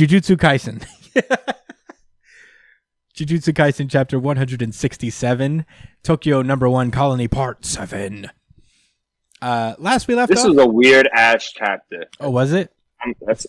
Jujutsu Kaisen. Jujutsu Kaisen chapter 167, Tokyo number 1 colony part 7. Last we left this off. was a weird ass chapter. Oh, was it? That's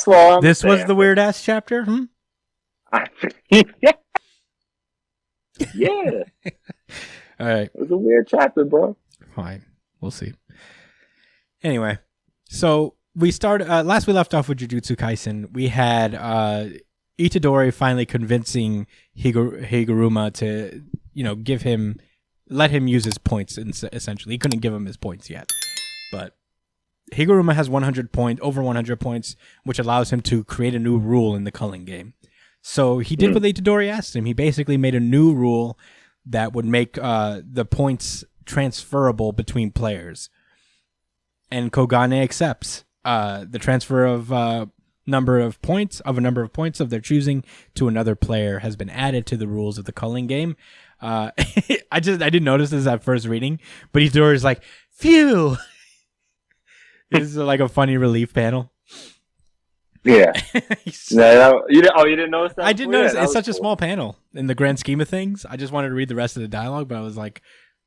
what I'm This saying. was the weird ass chapter? Yeah. All right. It was a weird chapter, bro. Fine. We'll see. Anyway, so we started last we left off with Jujutsu Kaisen. We had Itadori finally convincing Higuruma to, let him use his points. Essentially, he couldn't give him his points yet, but Higuruma has over 100 points, which allows him to create a new rule in the culling game. So he did what Itadori asked him. He basically made a new rule that would make the points transferable between players. And Kogane accepts the transfer of a number of points of their choosing to another player has been added to the rules of the culling game. I didn't notice this at first reading, but Itadori's like, phew. This is like a funny relief panel. Yeah. You didn't notice that? I didn't notice. It's such a small panel in the grand scheme of things. I just wanted to read the rest of the dialogue, but I was like,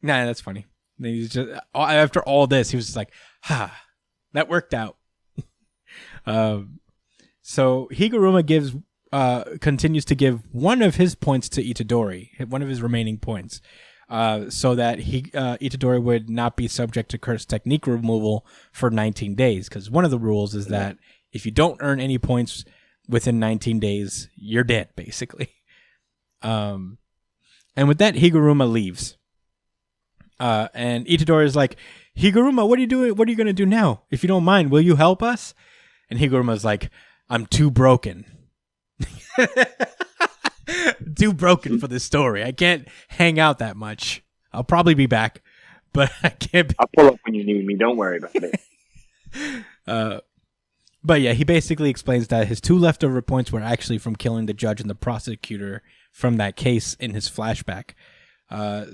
nah, that's funny. And he's just, after all this, he was just like, that worked out. So Higuruma continues to give one of his points to Itadori, one of his remaining points, so that Itadori would not be subject to curse technique removal for 19 days. Because one of the rules is that if you don't earn any points within 19 days, you're dead, basically. And with that, Higuruma leaves. And Itadori is like, Higuruma, what are you doing? What are you going to do now? If you don't mind, will you help us? And Higuruma's like, I'm too broken. Too broken for this story. I can't hang out that much. I'll probably be back, but I can't. I'll pull up when you need me. Don't worry about it. But yeah, he basically explains that his 2 leftover points were actually from killing the judge and the prosecutor from that case in his flashback.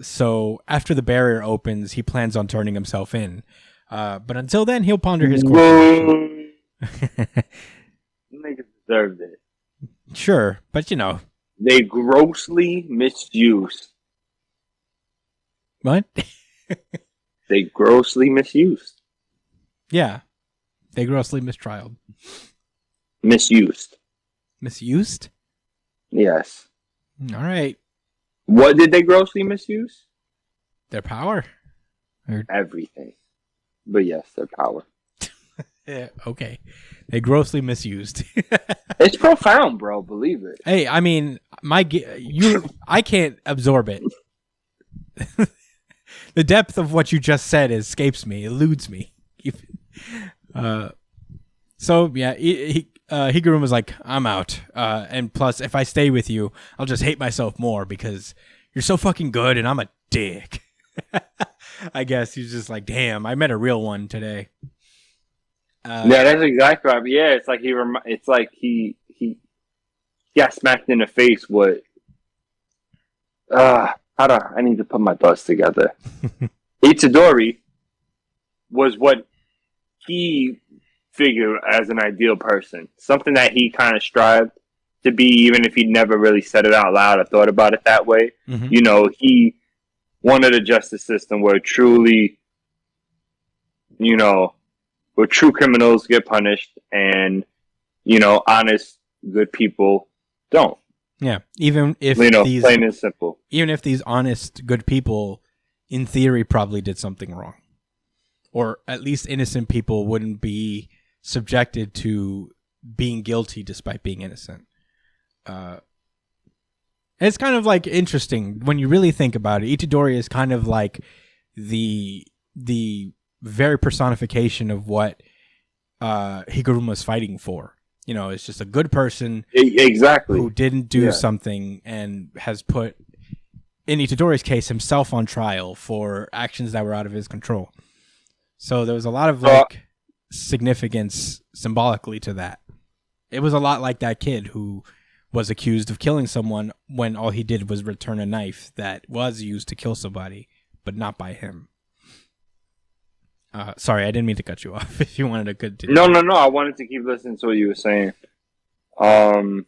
So after the barrier opens, he plans on turning himself in. But until then, he'll ponder his course. Niggas deserved it. Sure, but they grossly misused. What? They grossly misused. Yeah. They grossly mistrialed. Misused. Misused? Yes. All right. What did they grossly misuse? Their power. Everything. But yes, their power. Yeah, okay. They grossly misused. It's profound, bro. Believe it. Hey, I mean, I can't absorb it. The depth of what you just said escapes me, eludes me. So yeah, Higuruma was like, I'm out. And plus, if I stay with you, I'll just hate myself more because you're so fucking good and I'm a dick. I guess he's just like, damn, I met a real one today. Yeah, that's exactly right. Yeah, it's like he got smacked in the face with. I need to put my thoughts together. Itadori was what he figured as an ideal person, something that he kind of strived to be, even if he never really said it out loud or thought about it that way. Mm-hmm. He wanted a justice system where truly, where true criminals get punished and, honest, good people don't. Yeah, even if plain and simple. Even if these honest, good people, in theory, probably did something wrong. Or at least innocent people wouldn't be subjected to being guilty despite being innocent. It's kind of like interesting when you really think about it. Itadori is kind of like the very personification of what Higuruma is fighting for. It's just a good person exactly who didn't do something and has put, in Itadori's case, himself on trial for actions that were out of his control. So there was a lot of significance symbolically to that. It was a lot like that kid who was accused of killing someone when all he did was return a knife that was used to kill somebody, but not by him. Sorry, I didn't mean to cut you off. If you wanted to continue. No. I wanted to keep listening to what you were saying. I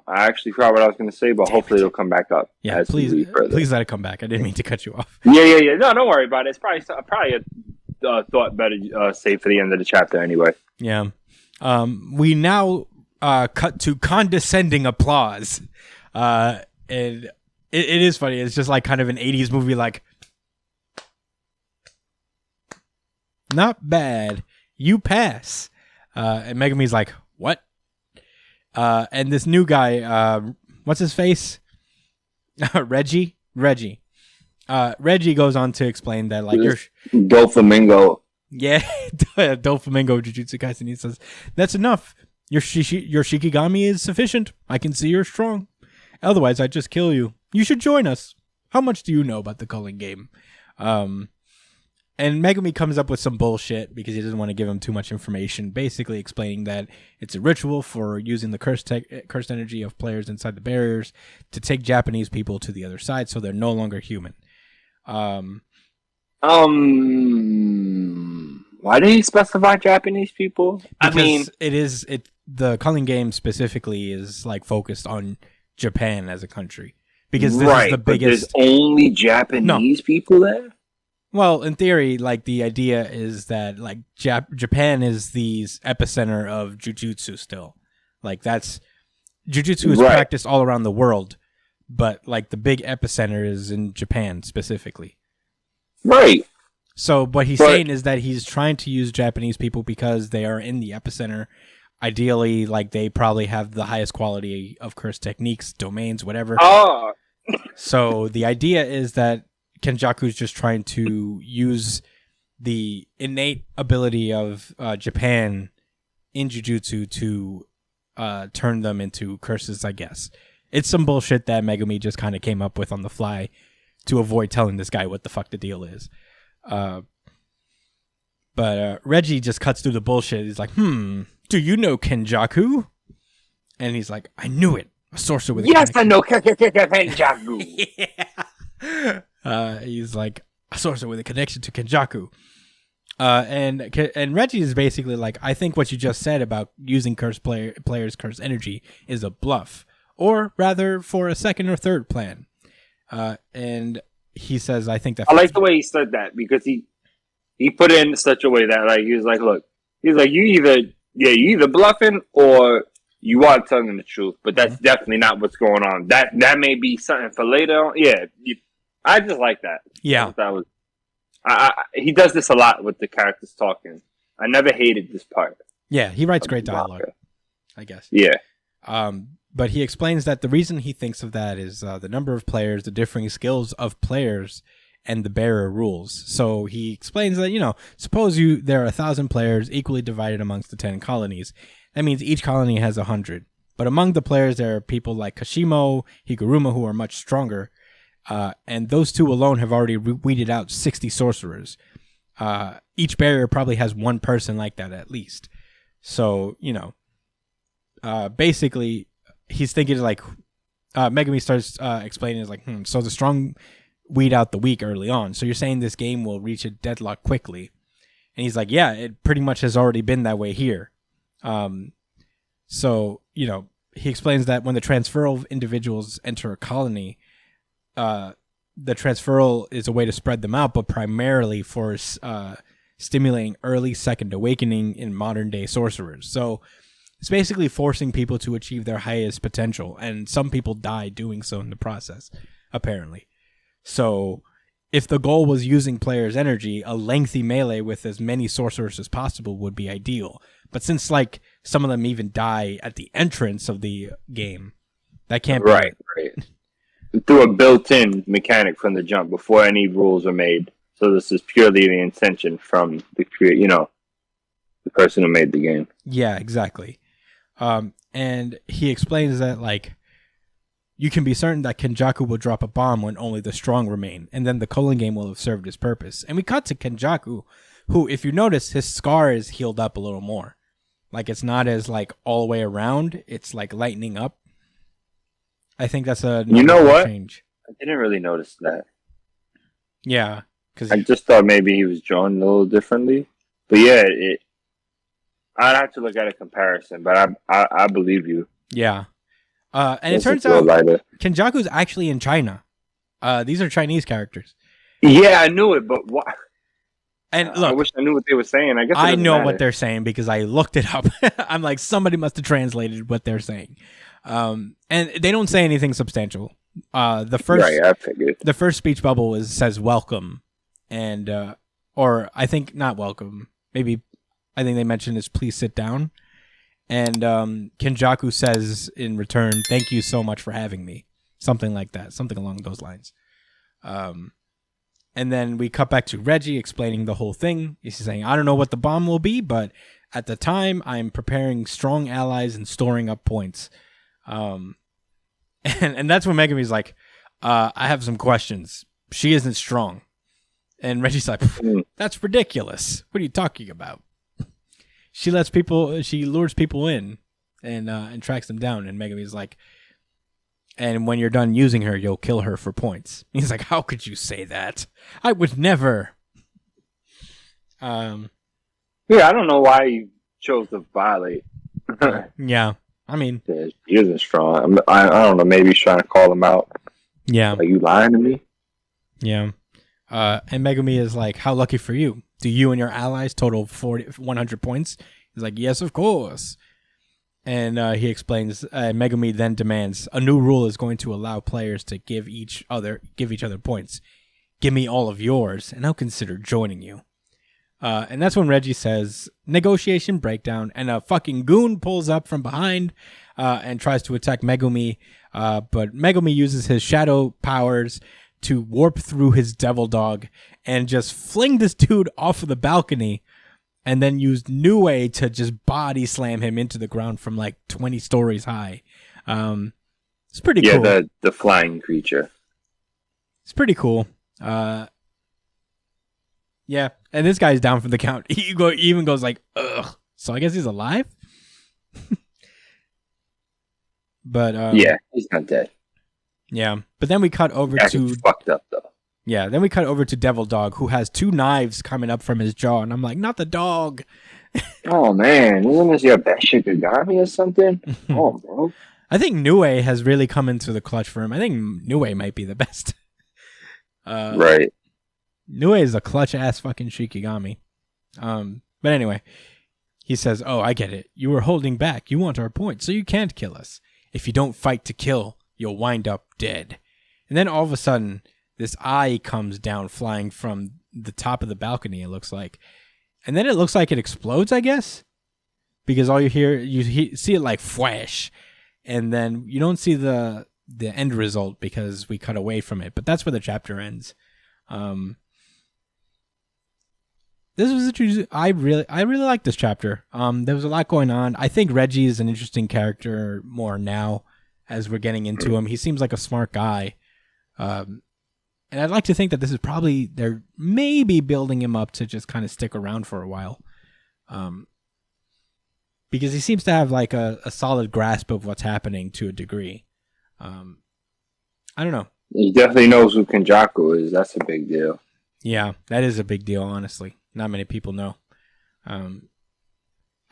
actually forgot what I was going to say, but hopefully it'll come back up. Yeah, please let it come back. I didn't mean to cut you off. Yeah. No, don't worry about it. It's probably a thought better save for the end of the chapter anyway. Yeah. We now cut to condescending applause. And it is funny. It's just like kind of an 80s movie, like, not bad. You pass. And Megumi's like, what? And this new guy, what's his face? Reggie. Reggie goes on to explain that, like, you're Doflamingo. Yeah, Doflamingo Jujutsu Kaisen. He says, that's enough. Your Shikigami is sufficient. I can see you're strong. Otherwise, I'd just kill you. You should join us. How much do you know about the culling game? And Megumi comes up with some bullshit because he doesn't want to give him too much information, basically explaining that it's a ritual for using the cursed energy of players inside the barriers to take Japanese people to the other side so they're no longer human. Why did he specify Japanese people? Because the culling game specifically is like focused on Japan as a country. Because this is the biggest. But there's only Japanese people there? Well, in theory, like, the idea is that, like, Japan is the epicenter of Jujutsu still. Like, Jujutsu is practiced all around the world, but, like, the big epicenter is in Japan specifically. Right. So what he's saying is that he's trying to use Japanese people because they are in the epicenter. Ideally, like, they probably have the highest quality of curse techniques, domains, whatever. Oh. So the idea is that Kenjaku's just trying to use the innate ability of Japan in Jujutsu to turn them into curses, I guess. It's some bullshit that Megumi just kind of came up with on the fly to avoid telling this guy what the fuck the deal is. But Reggie just cuts through the bullshit. He's like, do you know Kenjaku? And he's like, I knew it. A sorcerer with a Yes, I know Kenjaku. Yeah. He's like, a sorcerer with a connection to Kenjaku. And Reggie is basically like, I think what you just said about using players' curse energy is a bluff. Or rather, for a second or third plan. And he says, I think that... I like the way he said that, because he put it in such a way that, like, he was like, look, he's like, you either bluffing or you are telling the truth, but that's definitely not what's going on. That may be something for later on. Yeah, I just like that. Yeah. That was. He does this a lot with the characters talking. I never hated this part. Yeah, he writes great dialogue, I guess. Yeah. But he explains that the reason he thinks of that is the number of players, the differing skills of players, and the barrier rules. So he explains that, suppose there are 1,000 players equally divided amongst the 10 colonies. That means each colony has 100. But among the players, there are people like Kashimo, Higuruma, who are much stronger. And those two alone have already weeded out 60 sorcerers. Each barrier probably has one person like that at least. So, basically, he's thinking like, Megumi starts explaining, is like, so the strong weed out the weak early on. So you're saying this game will reach a deadlock quickly. And he's like, yeah, it pretty much has already been that way here. So, he explains that when the transferal of individuals enter a colony, the transferal is a way to spread them out, but primarily for stimulating early second awakening in modern day sorcerers. So it's basically forcing people to achieve their highest potential, and some people die doing so in the process, apparently. So if the goal was using players' energy, a lengthy melee with as many sorcerers as possible would be ideal. But since, like, some of them even die at the entrance of the game, that can't be right. Through a built-in mechanic from the jump before any rules are made. So this is purely the intention from the person who made the game. Yeah, exactly. And he explains that, like, you can be certain that Kenjaku will drop a bomb when only the strong remain, and then the culling game will have served its purpose. And we cut to Kenjaku, who, if you notice, his scar is healed up a little more. Like, it's not as, like, all the way around. It's, like, lightening up. I think that's a change. I didn't really notice that. Yeah. Cause I just thought maybe he was drawn a little differently. But yeah, I'd have to look at a comparison, but I believe you. Yeah. And it It's turns a little out lighter. Kenjaku's actually in China. These are Chinese characters. Yeah, I knew it, but what? And I look, wish I knew what they were saying. I guess it I doesn't know matter. what they're saying because I looked it up. I'm like, somebody must have translated what they're saying. And they don't say anything substantial. The first, Right, I figured. the first speech bubble says welcome, and or I think not welcome. Maybe I think they mentioned is please sit down. And Kenjaku says in return, "Thank you so much for having me." Something like that, something along those lines. And then we cut back to Reggie explaining the whole thing. He's saying, "I don't know what the bomb will be, but at the time, I'm preparing strong allies and storing up points." And that's when Megumi's like, "I have some questions. She isn't strong." And Reggie's like, "That's ridiculous. What are you talking about?" She lures people in and tracks them down. And Megumi's like, "And when you're done using her, you'll kill her for points." He's like, "How could you say that? I would never." Yeah, I don't know why he chose to violate. Yeah, I mean, Yeah, he isn't strong. I don't know. Maybe he's trying to call him out. yeah, Are you lying to me? yeah. And Megumi is like, "How lucky for you. Do you and your allies total 100 points?" He's like, "Yes, of course." And he explains, Megumi then demands, "A new rule is going to allow players to give each other points. Give me all of yours, and I'll consider joining you." And that's when Reggie says, "Negotiation breakdown," and a fucking goon pulls up from behind and tries to attack Megumi. But Megumi uses his shadow powers to warp through his devil dog and just fling this dude off of the balcony, and then used Nue to just body slam him into the ground from like 20 stories high. It's pretty cool. Yeah, the flying creature. It's pretty cool. Yeah, and this guy's down for the count. He even goes like, "Ugh." So I guess he's alive. But Yeah, he's not dead. yeah. But then we cut over to fucked up though. Yeah, then we cut over to Devil Dog, who has 2 knives coming up from his jaw, and I'm like, not the dog. Oh man, isn't this your best Shikigami or something? Oh, bro. I think Nue has really come into the clutch for him. I think Nue might be the best. Right. Nue is a clutch ass fucking Shikigami. But anyway, he says, "Oh, I get it. You were holding back. You want our point, so you can't kill us. If you don't fight to kill, you'll wind up dead." And then all of a sudden, this eye comes down flying from the top of the balcony, it looks like. And then it looks like it explodes, I guess. Because all you see it like flash. And then you don't see the end result because we cut away from it. But that's where the chapter ends. This was I really like this chapter. There was a lot going on. I think Reggie is an interesting character more now as we're getting into him. He seems like a smart guy. And I'd like to think that this is probably, they're maybe building him up to just kind of stick around for a while. Because he seems to have like a solid grasp of what's happening to a degree. I don't know. He definitely knows who Kenjaku is. That's a big deal. Yeah, that is a big deal, honestly. Not many people know.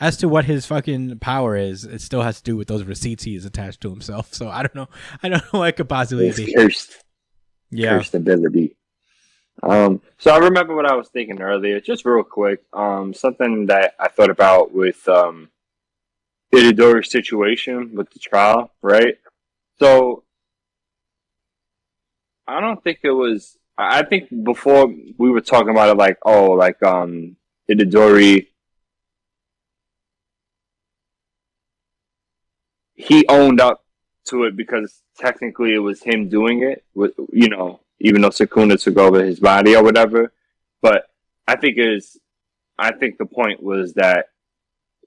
As to what his fucking power is, it still has to do with those receipts he's attached to himself. So I don't know. I don't know what it could possibly be. Cursed. Yeah. Cursed ability. So I remember what I was thinking earlier, just real quick. Something that I thought about with Itadori's situation with the trial, right? So I don't think it was. I think before we were talking about it, like Itadori, he owned up to it because technically it was him doing it, with, you know, even though Sukuna took over his body or whatever. But I think the point was that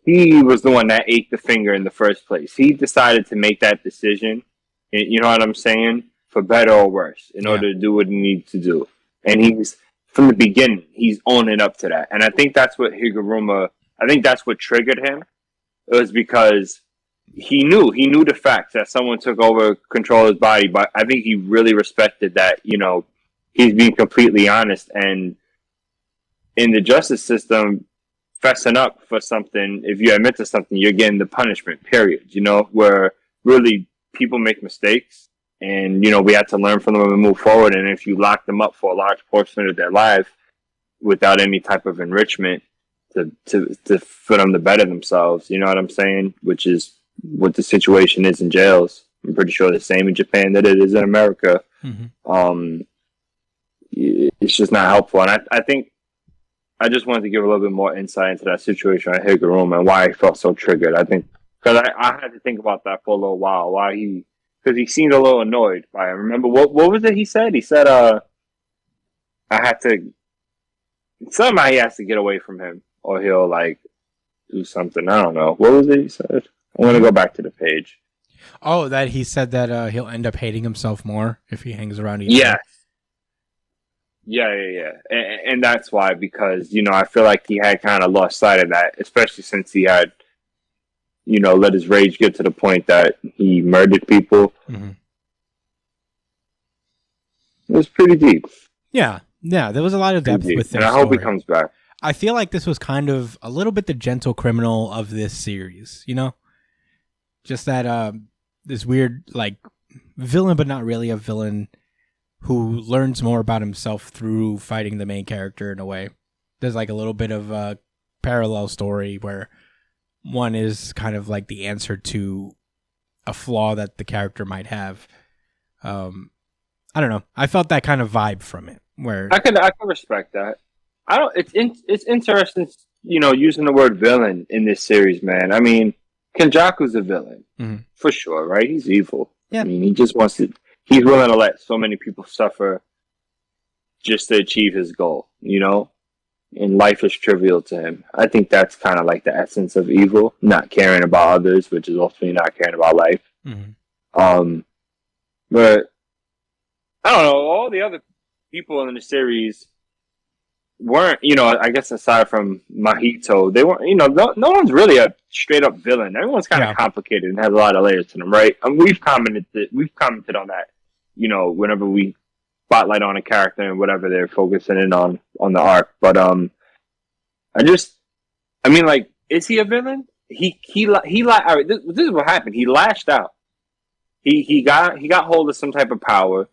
he was the one that ate the finger in the first place. He decided to make that decision, you know what I'm saying, for better or worse, in order to do what he needed to do. And he's, from the beginning, he's owning up to that. And I think that's what that's what triggered him. It was because he knew the facts that someone took over control of his body, but I think he really respected that, you know, he's being completely honest. And in the justice system, fessing up for something, if you admit to something, you're getting the punishment, period. You know, where really people make mistakes and, you know, we have to learn from them and move forward. And if you lock them up for a large portion of their life without any type of enrichment for them to better themselves, you know what I'm saying? Which is what the situation is in jails. I'm pretty sure the same in Japan that it is in America. Mm-hmm. It's just not helpful. And I think I just wanted to give a little bit more insight into that situation at Higuruma and why he felt so triggered. I think because I had to think about that for a little while. Because he seemed a little annoyed by it. Remember what was it he said? He said, I had to somehow he has to get away from him or he'll like do something. I don't know. What was it he said? I want to go back to the page. Oh, that he said that he'll end up hating himself more if he hangs around. Yes. Yeah. And that's why, because, you know, I feel like he had kind of lost sight of that, especially since he had, you know, let his rage get to the point that he murdered people. Mm-hmm. It was pretty deep. Yeah, there was a lot of depth with this. And I hope he comes back. I feel like this was kind of a little bit the gentle criminal of this series, you know? Just that this weird, like, villain, but not really a villain, who learns more about himself through fighting the main character in a way. There's like a little bit of a parallel story where one is kind of like the answer to a flaw that the character might have. I don't know. I felt that kind of vibe from it. Where I can respect that. It's interesting, you know, using the word villain in this series, man. I mean, Kenjaku's a villain, for sure, right? He's evil. Yeah. I mean, he just wants to. He's willing to let so many people suffer just to achieve his goal, you know? And life is trivial to him. I think that's kind of like the essence of evil, not caring about others, which is ultimately not caring about life. Mm-hmm. But I don't know, all the other people in the series weren't, you know, I guess aside from Mahito, they weren't, you know, no one's really a straight up villain. Everyone's kind of complicated and has a lot of layers to them, right? And we've commented on that, you know, whenever we spotlight on a character and whatever they're focusing in on the arc. But I mean, like, is he a villain? He all right, this is what happened. He lashed out. He got hold of some type of power,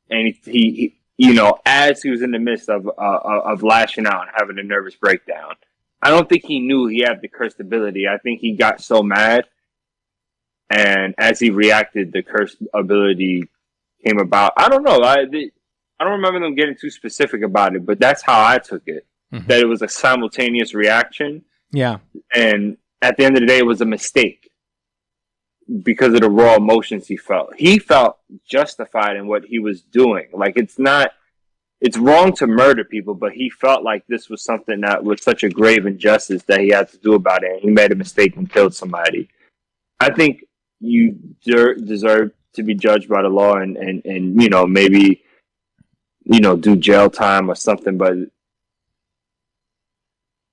and he you know, as he was in the midst of lashing out and having a nervous breakdown, I don't think he knew he had the cursed ability. I think he got so mad, and as he reacted, the cursed ability came about. I don't know. I don't remember them getting too specific about it, but that's how I took it. Mm-hmm. That it was a simultaneous reaction. Yeah. And at the end of the day, it was a mistake because of the raw emotions he felt. He felt justified in what he was doing. Like, it's wrong to murder people, but he felt like this was something that was such a grave injustice that he had to do about it. And he made a mistake and killed somebody. I think you deserve to be judged by the law and you know, maybe, you know, do jail time or something, but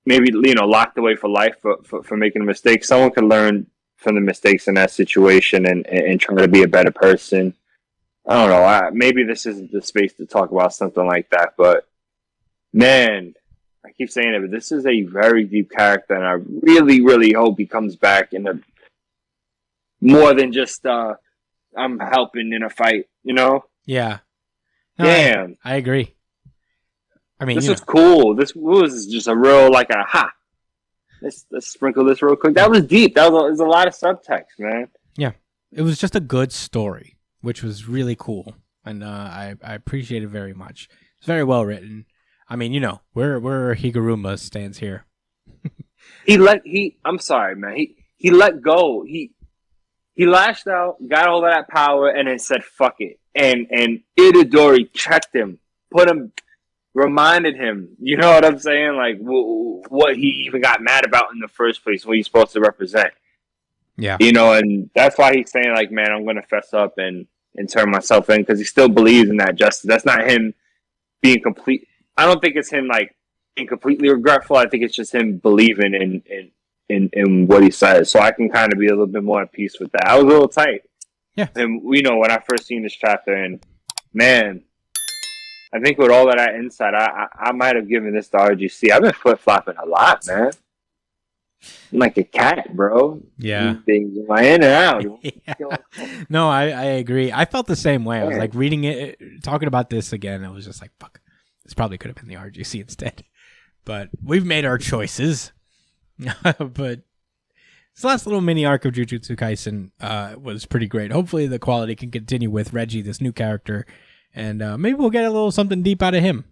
maybe, you know, locked away for life for making a mistake. Someone could learn from the mistakes in that situation and try to be a better person. I don't know. Maybe this isn't the space to talk about something like that, but man, I keep saying it, but this is a very deep character, and I really, really hope he comes back in a more than just I'm helping in a fight, you know? Yeah. No, damn. I agree. I mean, this is cool. This was just a real, like, let's sprinkle this real quick. That was deep. That was a lot of subtext, man. Yeah. It was just a good story, which was really cool. And I appreciate it very much. It's very well written. I mean, you know, where Higuruma stands here. I'm sorry, man. He let go. He lashed out, got all of that power, and then said, fuck it. And Itadori checked him, reminded him, you know what I'm saying? Like, what he even got mad about in the first place, what he's supposed to represent. Yeah. You know, and that's why he's saying, like, man, I'm going to fess up and turn myself in, because he still believes in that justice. That's not him being complete. I don't think it's him, like, being completely regretful. I think it's just him believing in what he says. So I can kind of be a little bit more at peace with that. I was a little tight. Yeah. And, you know, when I first seen this chapter, and, man, I think with all of that insight, I might have given this to RGC. I've been flip flopping a lot, man. I'm like a cat, bro. Yeah. Things am I in and out? Yeah. No, I agree. I felt the same way. I was like reading it, talking about this again. I was just like, fuck, this probably could have been the RGC instead. But we've made our choices. But this last little mini arc of Jujutsu Kaisen was pretty great. Hopefully the quality can continue with Reggie, this new character, and maybe we'll get a little something deep out of him.